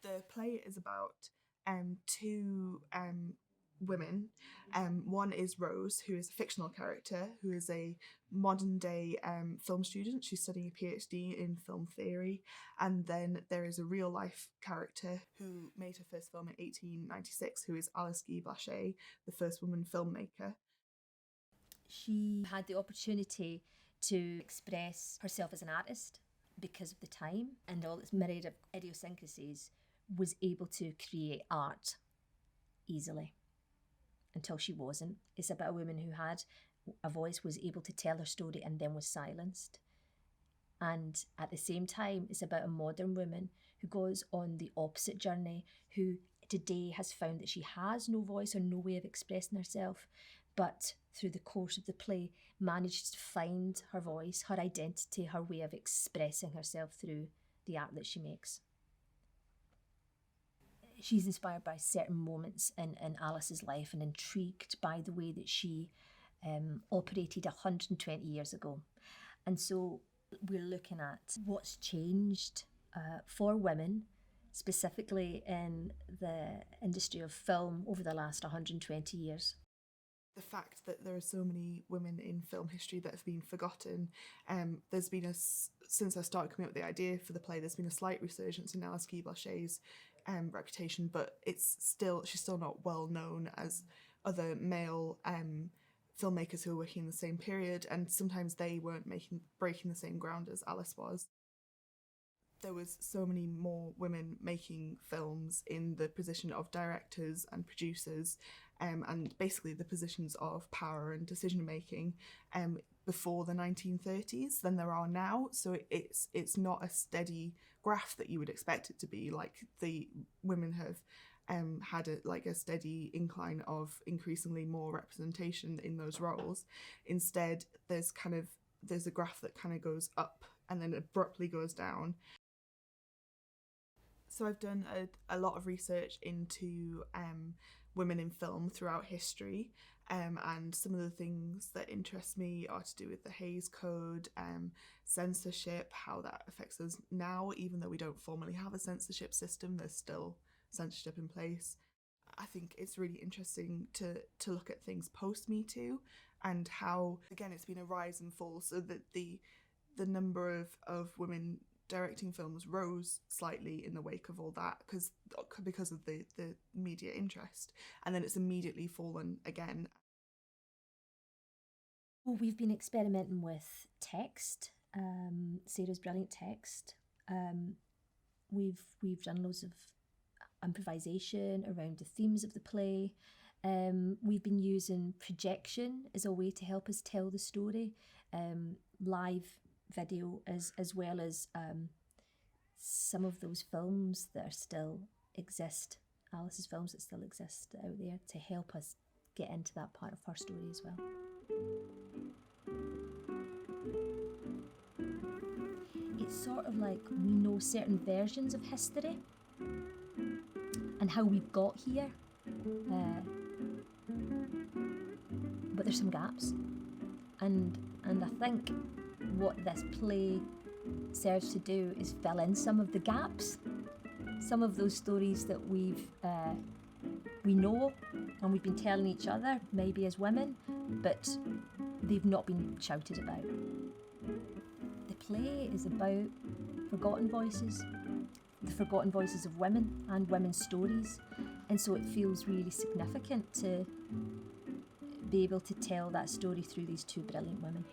The play is about two women. One is Rose, who is a fictional character, who is a modern day film student. She's studying a PhD in film theory. And then there is a real life character who made her first film in 1896, who is Alice Guy Blaché, the first woman filmmaker. She had the opportunity to express herself as an artist because of the time and all its myriad of idiosyncrasies, was able to create art easily until she wasn't. It's about a woman who had a voice, was able to tell her story and then was silenced. And at the same time, it's about a modern woman who goes on the opposite journey, who today has found that she has no voice or no way of expressing herself, but through the course of the play managed to find her voice, her identity, her way of expressing herself through the art that she makes. She's inspired by certain moments in Alice's life and intrigued by the way that she operated 120 years ago. And so we're looking at what's changed for women, specifically in the industry of film over the last 120 years. The fact that there are so many women in film history that have been forgotten. There's been since I started coming up with the idea for the play, there's been a slight resurgence in Alice Guy Blaché's reputation, but she's still not well known as other male filmmakers who were working in the same period, and sometimes they weren't breaking the same ground as Alice was. There was so many more women making films in the position of directors and producers, and basically the positions of power and decision making before the 1930s than there are now. So it's not a steady graph that you would expect it to be. Like, the women have had a steady incline of increasingly more representation in those roles. Instead, there's a graph that kind of goes up and then abruptly goes down. So I've done a lot of research into women in film throughout history, and some of the things that interest me are to do with the Hays Code, censorship, how that affects us now. Even though we don't formally have a censorship system, there's still censorship in place. I think it's really interesting to look at things post-Me Too and how, again, it's been a rise and fall, so that the number of women directing films rose slightly in the wake of all that because of the media interest, and then it's immediately fallen again. Well, we've been experimenting with text, Sarah's brilliant text. We've done loads of improvisation around the themes of the play. We've been using projection as a way to help us tell the story, live video as well as some of those films that still exist, Alice's films that still exist out there, to help us get into that part of her story as well. It's sort of like we know certain versions of history and how we've got here, but there's some gaps, and I think what this play serves to do is fill in some of the gaps, some of those stories that we know and we've been telling each other, maybe as women, but they've not been shouted about. The play is about forgotten voices, the forgotten voices of women and women's stories, and so it feels really significant to be able to tell that story through these two brilliant women.